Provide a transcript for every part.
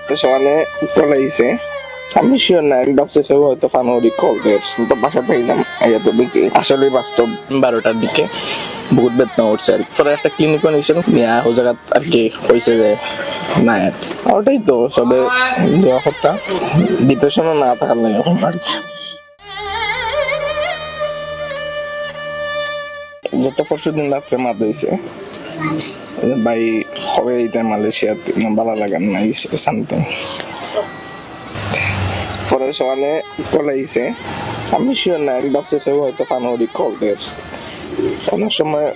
তো সকালে কল আইছে, আমি শিওর না, আমি ভাবছি কেউ হয়তো ফানুরি কল দেয়, তো বাসা পাইলাম আইয়া তো দেখি আসলে বাস্তব 12টার দিকে বহুত বেদনা উঠছে আর কি। পরে একটা ক্লিনিক নিয়েছিল নিয়ে ও জায়গা আর কি হয়েছে যে না আর কি। ওটাই তো সবে দেওয়া কথা, ডিপ্রেশনও না থাকার নাই এখন আর কি। গত পরশু দিন রাত্রে মাত হয়েছে ভাই, হবে এইটা মালয়েশিয়াতে ভালো লাগার নাই সামথিং। পরে সকালে কল আইছে, আমি শিওর না, আমি ভাবছি কেউ হয়তো ফানুরি কল দেয়। অনেক সময়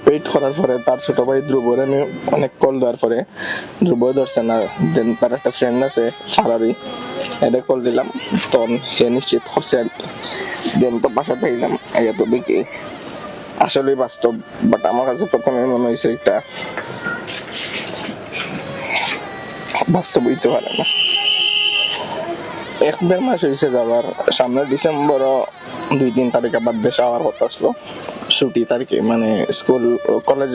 ওয়েট করার পরে তার ছোট ভাই ধ্রুবর আমি অনেক কল দেওয়ার পরে ধ্রুব ধরছে না, দেন তার একটা ফ্রেন্ড আছে ফারারি, এটা কল দিলাম, তখন সে নিশ্চিত করছে আর কি। দেন তো বাসা পাইলাম আইয়া তো দেখি আসলে বাস্তব। বাট আমার কাছে প্রথমে মনে হয়েছে একটা বাস্তব হইতে পারে না। 1-1.5 মাস হয়েছে যাবার, সামনে ডিসেম্বর 2-3 তারিখ আবার দেশে আওয়ার কথা আসলো ছুটি তারিখে, মানে স্কুল কলেজ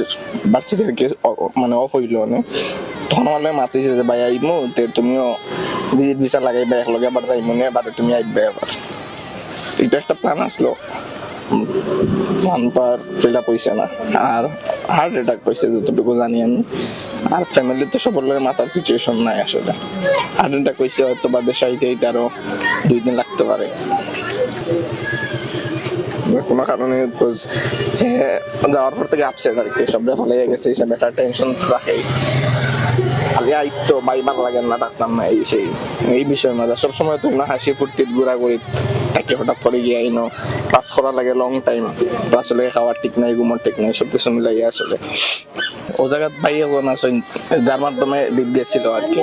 ভার্সিটি আর কি মানে অফ হইলো অনেক। তখন আমার মাতিছে যে ভাই আইমু, তুমিও ভিজিট ভিসা লাগাইবে একলগে আবার যাইমু নিয়ে বাদে তুমি আইবে আবার। এটা একটা প্ল্যান আসলো, প্ল্যান তো আর ফিল আপ হয়েছে না। আর হার্ট অ্যাটাক হয়েছে যতটুকু জানি আমি, আর ফ্যামিলি তো সবার লোকের মাথার সিচুয়েশন নাই আসলে। হার্ট অ্যাটাক হয়েছে হয়তো বা দেশে আইতে আরো 2 দিন লাগতে পারে কোনো কারণে। যাওয়ার পর থেকে আপসেট আর কি, সব ভালো হয়ে গেছে হিসাবে একটা টেনশন রাখে। খালি আইতো ভাই ভালো লাগে না, ডাকতাম না এই সেই এই বিষয়ের মাঝে সবসময় তো না হাসি ফুর্তির ঘোরাঘুরি তাকে হঠাৎ করে গিয়ে আইনো ক্লাস করা লাগে লং টাইম, ক্লাস লেগে খাওয়ার ঠিক নাই, ঘুমার ঠিক নাই, সবকিছু মিলাই আসলে ও জায়গাত ভাই এখন আসেন যার মাধ্যমে দিক দিয়েছিল আর কি,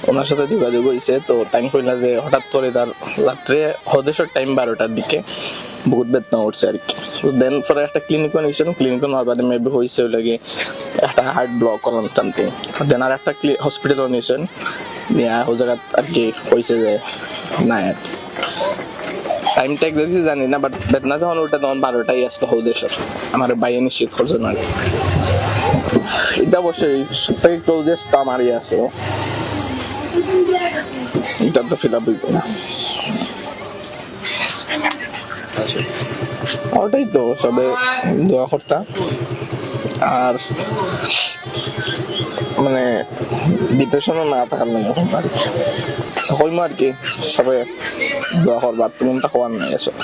ওনার সাথে যোগাযোগ হয়েছে। তো টাইম কইলা যে হঠাৎ করে তার রাত্রে হদেশের টাইম 12টার দিকে বহুত বেদনা উঠছে আর কি। দেন পরে একটা ক্লিনিক নিয়েছিল, ক্লিনিক নেওয়ার বাদে মেবি হয়েছে ওই লাগে একটা হার্ট ব্লক করার টানতে। দেন আর একটা হসপিটাল নিয়েছেন নিয়ে ও জায়গা আর কি হয়েছে যে না আর কি। টাইমটা একদমই জানি না, বাট বেদনা যখন ওটা তখন 12টাই আসতো হৌদেশের, আমার বাইরে নিশ্চিত করছে না। এটা অবশ্যই সব থেকে ক্লোজেস্ট আমারই আছে, এটা তো ফিল আপ হইতো না। ওটাই তো সবে দোয়া করতাম, আর মানে ডিপ্রেশনও না থাকার নাই এখন আর কি। হইমো আর কি সবে দোয়া করবার, তুমি হওয়ার নাই আসলে।